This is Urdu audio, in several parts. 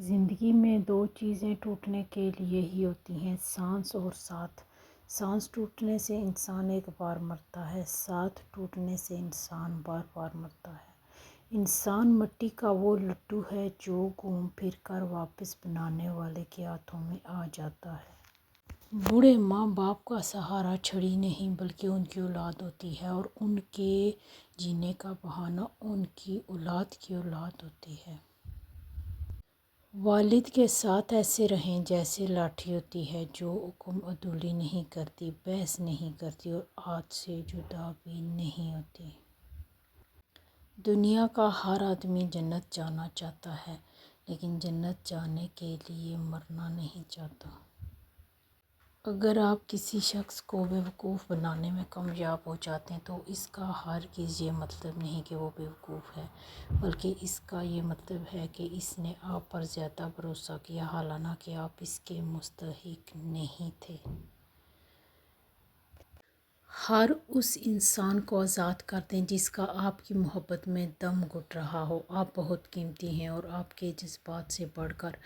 زندگی میں دو چیزیں ٹوٹنے کے لیے ہی ہوتی ہیں، سانس اور ساتھ۔ سانس ٹوٹنے سے انسان ایک بار مرتا ہے، ساتھ ٹوٹنے سے انسان بار بار مرتا ہے۔ انسان مٹی کا وہ لڈو ہے جو گھوم پھر کر واپس بنانے والے کے ہاتھوں میں آ جاتا ہے۔ بوڑھے ماں باپ کا سہارا چھڑی نہیں بلکہ ان کی اولاد ہوتی ہے، اور ان کے جینے کا بہانہ ان کی اولاد کی اولاد ہوتی ہے۔ والد کے ساتھ ایسے رہیں جیسے لاٹھی ہوتی ہے جو حکم عدولی نہیں کرتی، بحث نہیں کرتی اور ہاتھ سے جدا بھی نہیں ہوتی۔ دنیا کا ہر آدمی جنت جانا چاہتا ہے، لیکن جنت جانے کے لیے مرنا نہیں چاہتا۔ اگر آپ کسی شخص کو بیوقوف بنانے میں کامیاب ہو جاتے ہیں تو اس کا ہرگز یہ مطلب نہیں کہ وہ بیوقوف ہے، بلکہ اس کا یہ مطلب ہے کہ اس نے آپ پر زیادہ بھروسہ کیا، حالانکہ آپ اس کے مستحق نہیں تھے۔ ہر اس انسان کو آزاد کر دیں جس کا آپ کی محبت میں دم گھٹ رہا ہو۔ آپ بہت قیمتی ہیں اور آپ کے جذبات سے بڑھ کر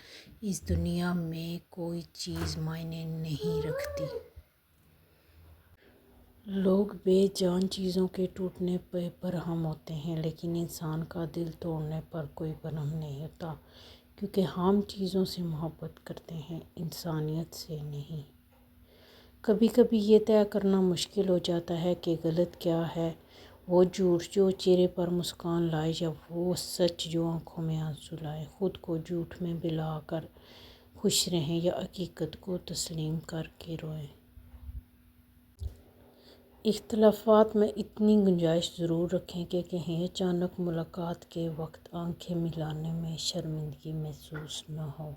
اس دنیا میں کوئی چیز معنی نہیں رکھتی۔ لوگ بے جان چیزوں کے ٹوٹنے پہ برہم ہوتے ہیں، لیکن انسان کا دل توڑنے پر کوئی برہم نہیں ہوتا، کیونکہ ہم چیزوں سے محبت کرتے ہیں، انسانیت سے نہیں۔ کبھی کبھی یہ طے کرنا مشکل ہو جاتا ہے کہ غلط کیا ہے، وہ جھوٹ جو چہرے پر مسکان لائے یا وہ سچ جو آنکھوں میں آنسو لائے۔ خود کو جھوٹ میں بہلا کر خوش رہیں یا حقیقت کو تسلیم کر کے روئیں۔ اختلافات میں اتنی گنجائش ضرور رکھیں کہ کہیں اچانک ملاقات کے وقت آنکھیں ملانے میں شرمندگی محسوس نہ ہو۔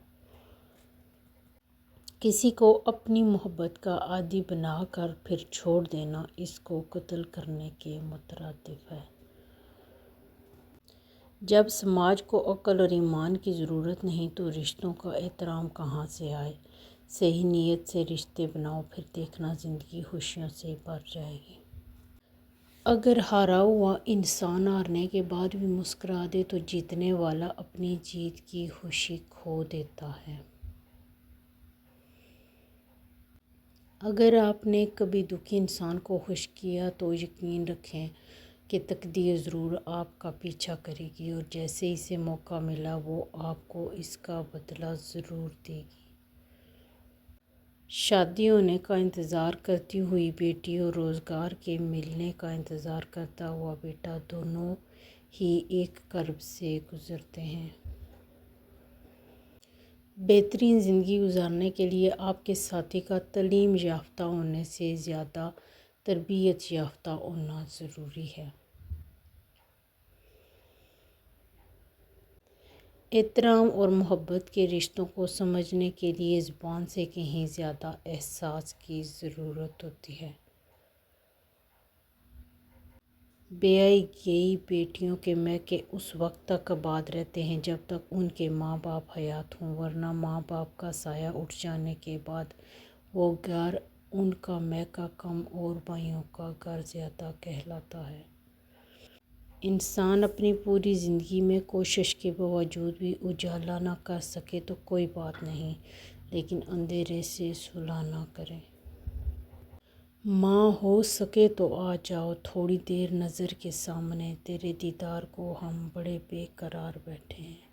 کسی کو اپنی محبت کا عادی بنا کر پھر چھوڑ دینا اس کو قتل کرنے کے مترادف ہے۔ جب سماج کو عقل اور ایمان کی ضرورت نہیں تو رشتوں کا احترام کہاں سے آئے؟ صحیح نیت سے رشتے بناؤ، پھر دیکھنا زندگی خوشیوں سے بھر جائے گی۔ اگر ہارا ہوا انسان ہارنے کے بعد بھی مسکرا دے تو جیتنے والا اپنی جیت کی خوشی کھو دیتا ہے۔ اگر آپ نے کبھی دکھی انسان کو خوش کیا تو یقین رکھیں کہ تقدیر ضرور آپ کا پیچھا کرے گی، اور جیسے اسے موقع ملا وہ آپ کو اس کا بدلہ ضرور دے گی۔ شادی ہونے کا انتظار کرتی ہوئی بیٹی اور روزگار کے ملنے کا انتظار کرتا ہوا بیٹا دونوں ہی ایک کرب سے گزرتے ہیں۔ بہترین زندگی گزارنے کے لیے آپ کے ساتھی کا تعلیم یافتہ ہونے سے زیادہ تربیت یافتہ ہونا ضروری ہے۔ احترام اور محبت کے رشتوں کو سمجھنے کے لیے زبان سے کہیں زیادہ احساس کی ضرورت ہوتی ہے۔ بیائی گئی بیٹیوں کے میکے اس وقت تک آباد رہتے ہیں جب تک ان کے ماں باپ حیات ہوں، ورنہ ماں باپ کا سایہ اٹھ جانے کے بعد وہ گھر ان کا میکہ کم اور بھائیوں کا گھر زیادہ کہلاتا ہے۔ انسان اپنی پوری زندگی میں کوشش کے باوجود بھی اجالا نہ کر سکے تو کوئی بات نہیں، لیکن اندھیرے سے صلح نہ کرے۔ ماں ہو سکے تو آ جاؤ تھوڑی دیر نظر کے سامنے، تیرے دیدار کو ہم بڑے بے قرار بیٹھے ہیں۔